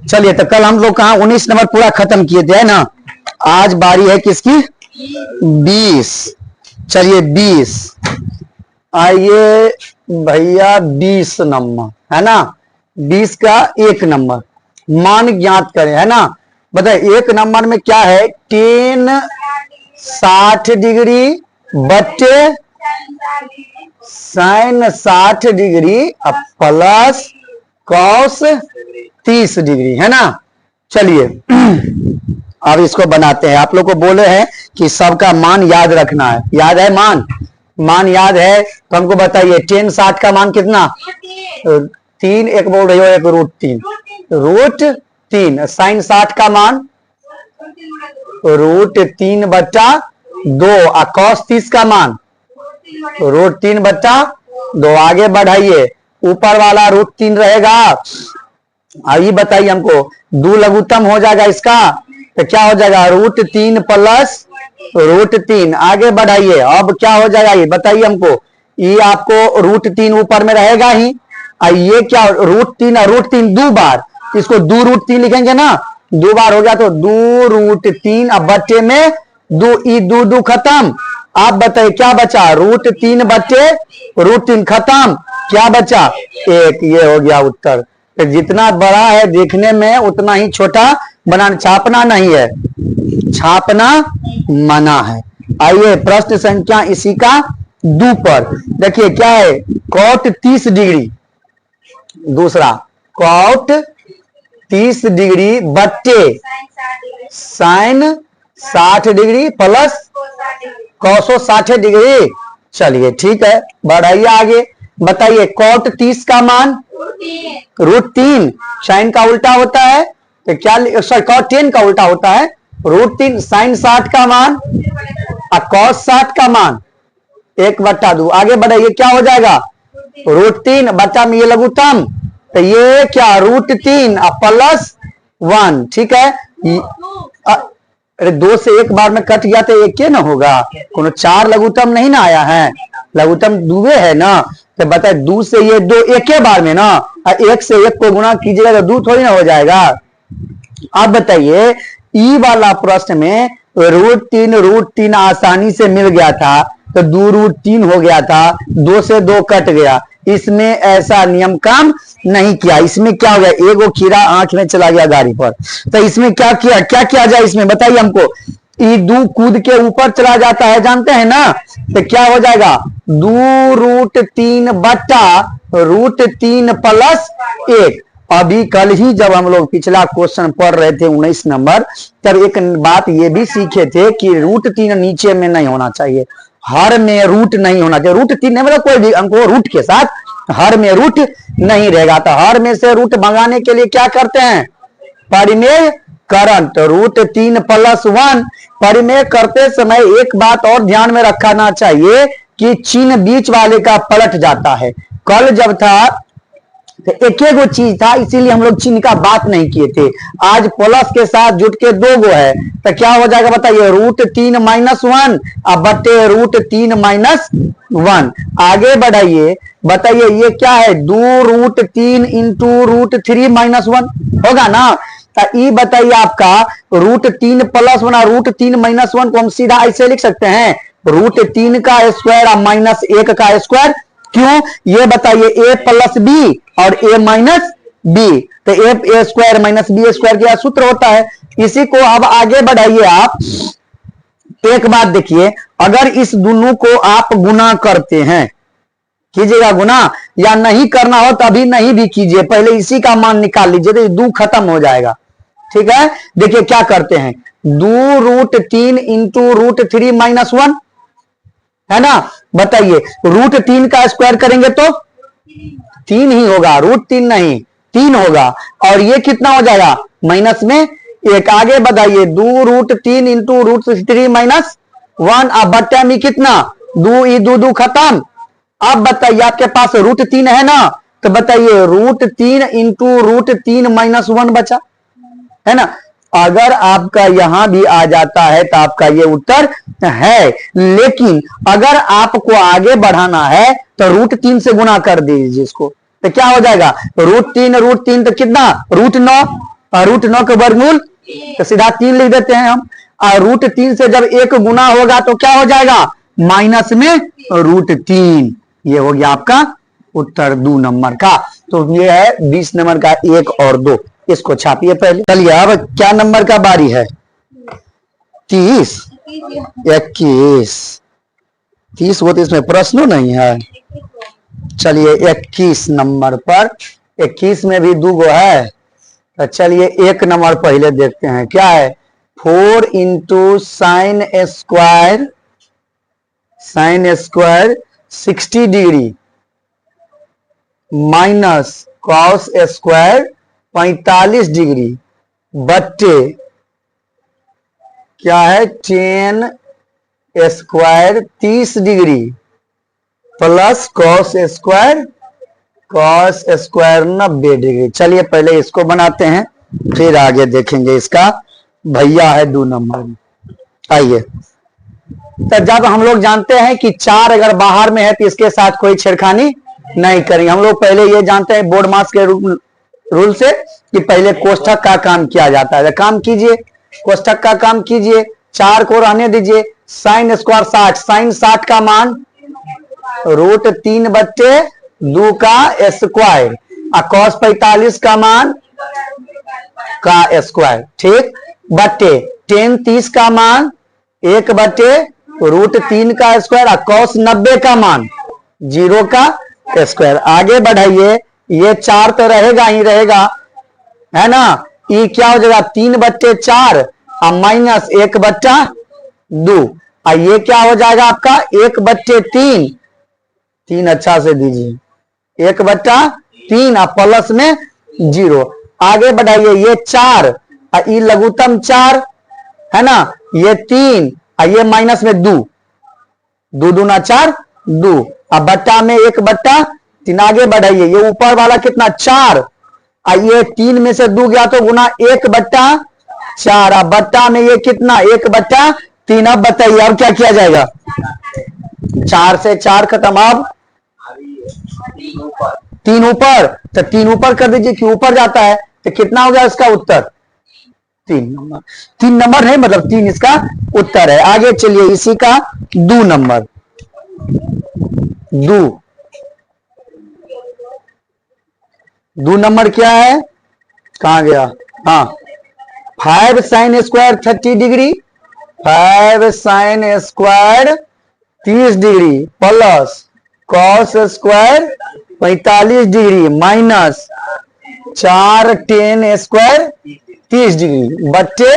चलिए, तो कल हम लोग कहा 19 नंबर पूरा खत्म किए थे, है ना। आज बारी है किसकी? 20। चलिए 20, आइए भैया 20 नंबर, है ना। 20 का 1 नंबर मान ज्ञात करें, है ना। बताइए 1 नंबर में क्या है? टेन 60 डिग्री बट्टे sine 60 degree plus cos 30 degree, है ना। चलिए अब इसको बनाते हैं। आप लोग को बोले हैं कि सबका मान याद रखना है। याद है मान याद है तो हमको बताइए। टेन 60 का मान कितना? 3। एक बोल रही हो, एक √3। √3। साइन 60 का मान √3/2। और कॉस 30 का मान √3/2। आगे बढ़ाइए, ऊपर वाला √3 रहेगा। अभी बताइए हमको, 2 लघुत्तम हो जाएगा इसका, तो क्या हो जाएगा? √3 प्लस √3। आगे बढ़ाइए, अब क्या हो जाएगा ये बताइए हमको। ये आपको √3 ऊपर में रहेगा ही, और ये क्या? √3 और √3 2 बार, इसको 2 √3 लिखेंगे ना। 2 बार हो गया तो 2 √3। अब बच्चे में 2 खत्म। आप बताइए क्या बचा? √3 बच्चे √3 खत्म, क्या बचा? 1। ये हो गया उत्तर। तो जितना बड़ा है देखने में उतना ही छोटा बनाना, छापना नहीं है, छापना मना है। आइए प्रश्न संख्या इसी का 2 पर देखिए क्या है। कॉट 30 डिग्री, दूसरा कॉट 30 डिग्री बट्टे साइन 60 डिग्री प्लस कॉसो 60 डिग्री। चलिए ठीक है, बढ़ाइए आगे। बताइए कॉट 30 का मान √3। साइन का उल्टा होता है तो क्या? कॉट 10 का उल्टा होता है √3। साइन 60 का मान और कॉस 60 का मान 1/2। आगे बढ़ाइए, क्या हो जाएगा? √3 बटा में ये लघुत्तम, तो ये क्या? √3 प्लस 1। ठीक है, अरे 2 से 1 बार में कट गया तो 1 ना होगा। कोनो 4 लघुत्तम नहीं ना आया है, लघुत्तम 2 है ना। तो बताए 2 से ये 2 एक बार में ना, 1 से 1 को गुणा कीजिएगा तो 2 थोड़ी ना हो जाएगा। अब बताइए ई वाला प्रश्न में √3 आसानी से मिल गया था, तो 2 √3 हो गया था, 2 से 2 कट गया। इसमें ऐसा नियम काम नहीं किया। इसमें क्या हो गया? एगो खीरा आंख में चला गया गाड़ी पर। तो इसमें क्या किया? क्या किया जाए इसमें बताइए हमको। ई 2 कूद के ऊपर चला जाता है, जानते हैं ना। तो क्या हो जाएगा? 2 √3 बट्टा √3 प्लस 1। अभी कल ही जब हम लोग पिछला क्वेश्चन पढ़ रहे थे 19 नंबर, तब एक बात ये भी सीखे थे कि √3 नीचे में नहीं होना चाहिए, हर में रूट नहीं होना चाहिए। √3 नहीं मतलब कोई भी अंक हो, रूट के साथ हर में रूट नहीं रहेगा। तो हर में से रूट भगाने के लिए क्या करते हैं? परिमेय करंट। √3 प्लस 1 परिमेय करते समय एक बात और ध्यान में रखना चाहिए कि चिन्ह बीच वाले का पलट जाता है। कल जब था तो एक गो चीज था, इसीलिए हम लोग चिन्ह का बात नहीं किए थे। आज प्लस के साथ जुट के 2 गो है, तो क्या हो जाएगा बताइए? √3 - 1 अब बटे √3 - 1। आगे बढ़ाइए, बताइए ये क्या है? 2 √3 इंटू √3 - 1 होगा ना। तो ये बताइए आपका √3 प्लस 1 और √3 - 1 को हम सीधा ऐसे लिख सकते हैं, √3 का स्क्वायर और -1 का स्क्वायर। क्यों? ये बताइए a प्लस बी और a माइनस बी, तो a square minus b square का सूत्र होता है। इसी को अब आगे बढ़ाइए आप। एक बात देखिए, अगर इस दोनों को आप गुना करते हैं, कीजिएगा गुना, या नहीं करना हो तो अभी नहीं भी कीजिए, पहले इसी का मान निकाल लीजिए तो 2 खत्म हो जाएगा। ठीक है, देखिए क्या करते हैं। 2 √3 इंटू √3 - 1 है ना। बताइए √3 का स्क्वायर करेंगे तो 3 ही होगा, √3 नहीं 3 होगा। और ये कितना हो जाएगा? माइनस में 1। आगे बताइए 2 √3 इंटू √3 - 1 अब बट्टा में कितना? 2 खत्म। अब बताइए आपके पास √3 है ना, तो बताइए √3 इंटू √3 - 1 बचा, है ना। अगर आपका यहां भी आ जाता है तो आपका ये उत्तर है। लेकिन अगर आपको आगे बढ़ाना है तो √3 से गुना कर दीजिए इसको, तो क्या हो जाएगा? √3 तो कितना? √9 और रूट 9 का वर्गमूल तो सीधा 3 लिख देते हैं हम। और रूट 3 से जब 1 गुना होगा तो क्या हो जाएगा, माइनस में रूट 3। ये हो गया आपका उत्तर 2 नंबर का। तो ये है 20 नंबर का 1 और 2, इसको छापिए पहले। चलिए अब क्या नंबर का बारी है, 30, 21, 30 वो तो इसमें प्रश्न नहीं है। चलिए 21 नंबर पर, 21 में भी 2 गो है। तो चलिए 1 नंबर पहले देखते हैं क्या है, 4 into sine square, sine square 60 degree minus cos square 45 degree बट्टे क्या है 10 square 30 degree plus cos square 90 degree. चलिए पहले इसको बनाते हैं, फिर आगे देखेंगे इसका भैया है 2 नंबर में। आइए, तो जब हम लोग जानते हैं कि 4 अगर बाहर में है तो इसके साथ कोई छेड़खानी नहीं करेंगे। हम लोग पहले ये जानते हैं बोर्ड मास के रूल से कि पहले कोष्ठक का काम किया जाता है। काम कीजिए, कोष्ठक का काम कीजिए, 4 को रहने दीजिए। साइन स्क्वायर 60, साइन 60 का मान रूट 3 बट्टे 2 का स्क्वायर, और कॉस 45 का मान का स्क्वायर, ठीक, बट्टे 10 30 का मान 1 बट्टे रूट 3 का स्क्वायर, और कॉस 90 का मान 0 का स्क्वायर। आगे बढ़ाइए, ये 4 तो रहेगा ही रहेगा, है ना। ये क्या हो जाएगा 3 बट्टे 4 और माइनस 1 बट्टा 2, और ये क्या हो जाएगा आपका 1 बट्टे 3, 3 अच्छा से दीजिए, 1 बट्टा 3 और प्लस में 0। आगे बढ़ाइए, ये 4 और ये लघुत्तम 4 है ना, ये 3 और ये माइनस में 2, 2 दूना 4 2, अब बट्टा में 1 बट्टा 3। आगे बढ़ाइए, ये ऊपर वाला कितना 4 और ये 3 में से 2 गया तो गुना 1 बट्टा 4, अब बट्टा में ये कितना 1 बट्टा 3। अब बताइए अब क्या किया जाएगा, 4 से 4 खत्म, अब 3 ऊपर, तो 3 ऊपर कर दीजिए कि ऊपर जाता है, तो कितना हो गया इसका उत्तर 3 नंबर। 3 नंबर है मतलब 3 इसका उत्तर है। आगे चलिए इसी का 2 नंबर, 2 नंबर क्या है, कहां गया, हाँ 5 sine square 30 degree, 5 sine square 30 degree plus cos square 45 degree minus 4 10 square 30 degree बट्टे,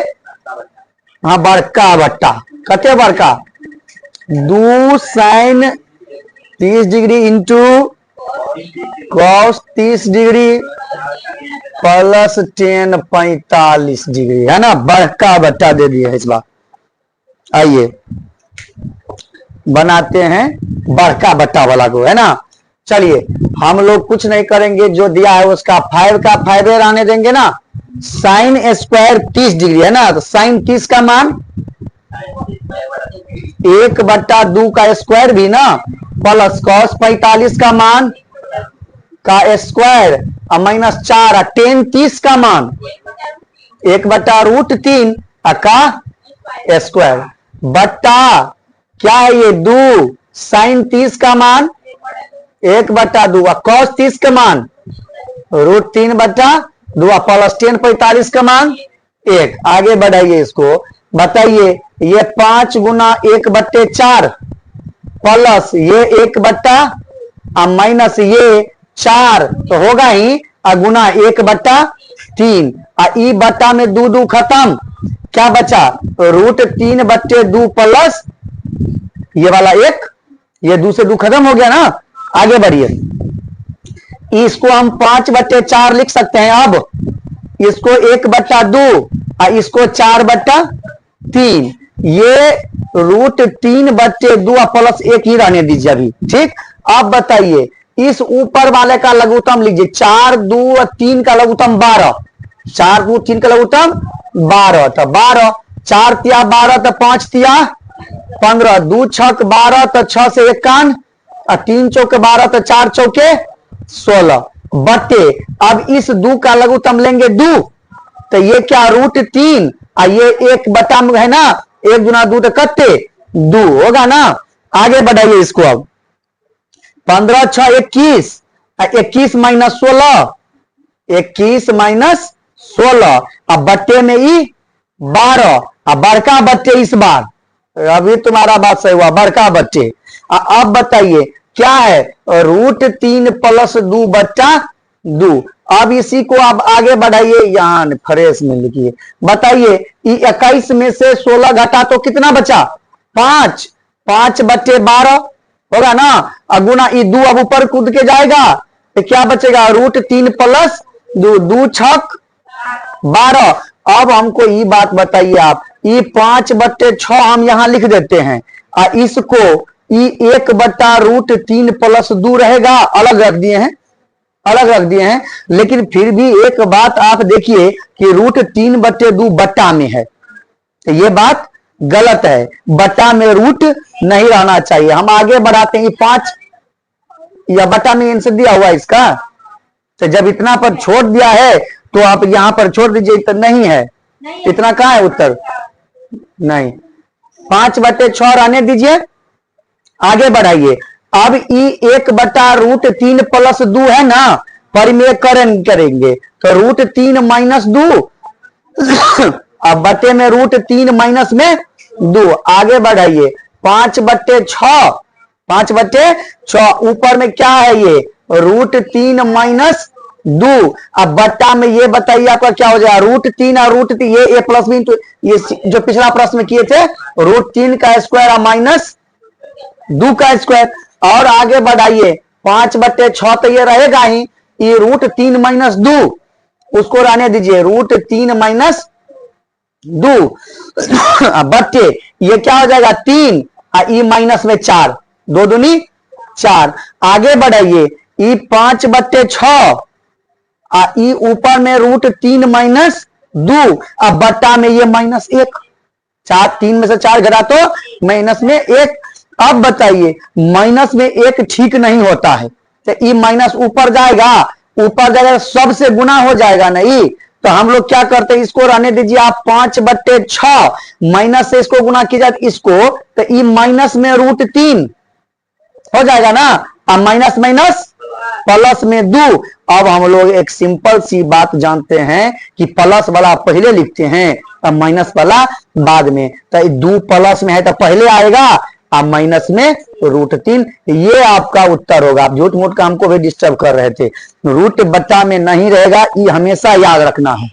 हाँ बड़का बट्टा कते बड़का 2 sine 30 degree into cos 30 degree plus 10 45 degree, है ना, बड़का बट्टा दे दिया इस बार। आइए बनाते हैं बड़का बट्टा वाला को, है ना। चलिए हम लोग कुछ नहीं करेंगे, जो दिया है उसका 5 का 5 आने देंगे ना। साइन स्क्वायर 30 डिग्री है ना, तो साइन 30 का मान 1 बट्टा 2 का स्क्वायर भी ना, प्लस कॉस 45 का मान का स्क्वायर और माइनस 4 और 10 30 का मान 1 बट्टा रूट 3 का स्क्वायर बट्टा क्या है ये 2 साइन 30 का मान 1 बट्टा 2 और कॉस 30 का मान रूट 3 बट्टा 2 प्लस 10 45 का मान 1। आगे बढ़ाइए इसको, बताइए ये 5 गुना 1 बट्टे 4 प्लस ये 1 बट्टा और माइनस ये 4 तो होगा ही, और गुना 1 बट्टा 3 और ई बट्टा में 2 2 खत्म, क्या बचा रूट 3 बट्टे 2 प्लस ये वाला 1, ये 2 से 2 खत्म हो गया ना। आगे बढ़िए, इसको हम 5 बट्टे 4 लिख सकते हैं, अब इसको 1 बट्टा 2 और इसको 4 बट्टा 3, ये रूट 3 बट्टे 2 प्लस 1 ही रहने दीजिए अभी, ठीक। अब बताइए इस ऊपर वाले का लघुत्तम लीजिए, 4 2 और 3 का लघुत्तम 12, 4 2 3 का लघुत्तम 12, तो 12 4 तिया 12 तो 5 तिया 15, 2 छक 12 तो 6 से 51 और 3 चौके 12 तो 4 चौके 16 बट्टे, अब इस 2 का लघुत्तम लेंगे 2 तो ये क्या √3 और ये 1 बटा में है ना, 1 दूना 2 तो कत्ते 2 होगा ना। आगे बढ़ाइए इसको अब 15 6 21 21 माइनस 16 21 माइनस 16 अब बट्टे में ई 12 अब बड़का बट्टे इस बार, अभी तुम्हारा बात सही हुआ, बड़का बट्टे। अब बताइए क्या है √3 प्लस 2 बट्टा 2। अब इसी को आप आगे बढ़ाइए, यहां फ्रेश में लिखिए, बताइए 21 में से 16 घटा तो कितना बचा 5 5 बट्टे 12 होगा ना, अगुना ई 2 अब ऊपर कूद के जाएगा तो क्या बचेगा √3 प्लस 2 2 छक 12। अब हमको ये बात बताइए आप, ये 5 बट्टे 6 हम यहां लिख देते हैं और इसको ये 1 बट्टा √3 प्लस 2 रहेगा, अलग रख दिए हैं, अलग रख दिए हैं। लेकिन फिर भी एक बात आप देखिए कि √3 बट्टे 2 बट्टा में है, तो ये बात गलत है, बट्टा में रूट नहीं रहना चाहिए। हम आगे बढ़ाते हैं 5 या बट्टा में आंसर दिया हुआ इसका, तो जब इतना पर छोड़ दिया है तो आप यहां पर छोड़ दीजिए, तो नहीं है, इतना कहां है उत्तर, नहीं 5 बट्टे 6 रहने दीजिए। आगे बढ़ाइए, अब ई 1 बट्टा √3 प्लस 2 है ना, परिमेयकरण करेंगे तो √3 माइनस 2 अब बट्टे में √3 माइनस में 2। आगे बढ़ाइए 5 बट्टे 6 5 बट्टे 6 ऊपर में क्या है ये √3 माइनस 2। अब बट्टा में ये बताइए आपका क्या हो जाएगा √3 और √3 ये a प्लस b, ये जो पिछला प्रश्न में किए थे √3 का स्क्वायर और माइनस 2 का स्क्वायर। और आगे बढ़ाइए 5 बट्टे 6 तो ये रहेगा ही, ये √3 माइनस 2 उसको रहने दीजिए √3 माइनस 2 बट्टे ये क्या हो जाएगा 3 और ई माइनस में 4 2 दूनी 4। आगे बढ़ाइए ई 5 बट्टे 6 ई ऊपर में √3 माइनस 2 अब बट्टा में ये माइनस 1 4 3 में से 4 घटा तो माइनस में 1। अब बताइए माइनस में 1 ठीक नहीं होता है, तो ई माइनस ऊपर जाएगा सबसे गुना हो जाएगा नहीं, तो हम लोग क्या करते हैं इसको रहने दीजिए आप 5 बट्टे 6 माइनस से इसको गुना किया जाए इसको, तो ई माइनस में √3 हो जाएगा ना, अब माइनस माइनस प्लस में 2। अब हम लोग एक सिंपल सी बात जानते हैं कि प्लस वाला पहले लिखते हैं और माइनस वाला बाद में, तो 2 प्लस में है तो पहले आएगा अब माइनस में √3, ये आपका उत्तर होगा। आप झूठ मूठ का हमको भी डिस्टर्ब कर रहे थे, रूट बट्टा में नहीं रहेगा, ये हमेशा याद रखना है,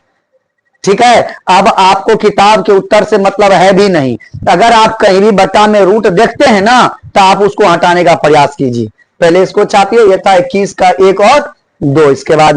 ठीक है। अब आपको किताब के उत्तर से मतलब है भी नहीं, अगर आप कहीं भी बट्टा में रूट देखते हैं ना तो आप उसको हटाने का प्रयास कीजिए। पहले इसको छापिए, ये था 21 का 1 और 2, इसके बाद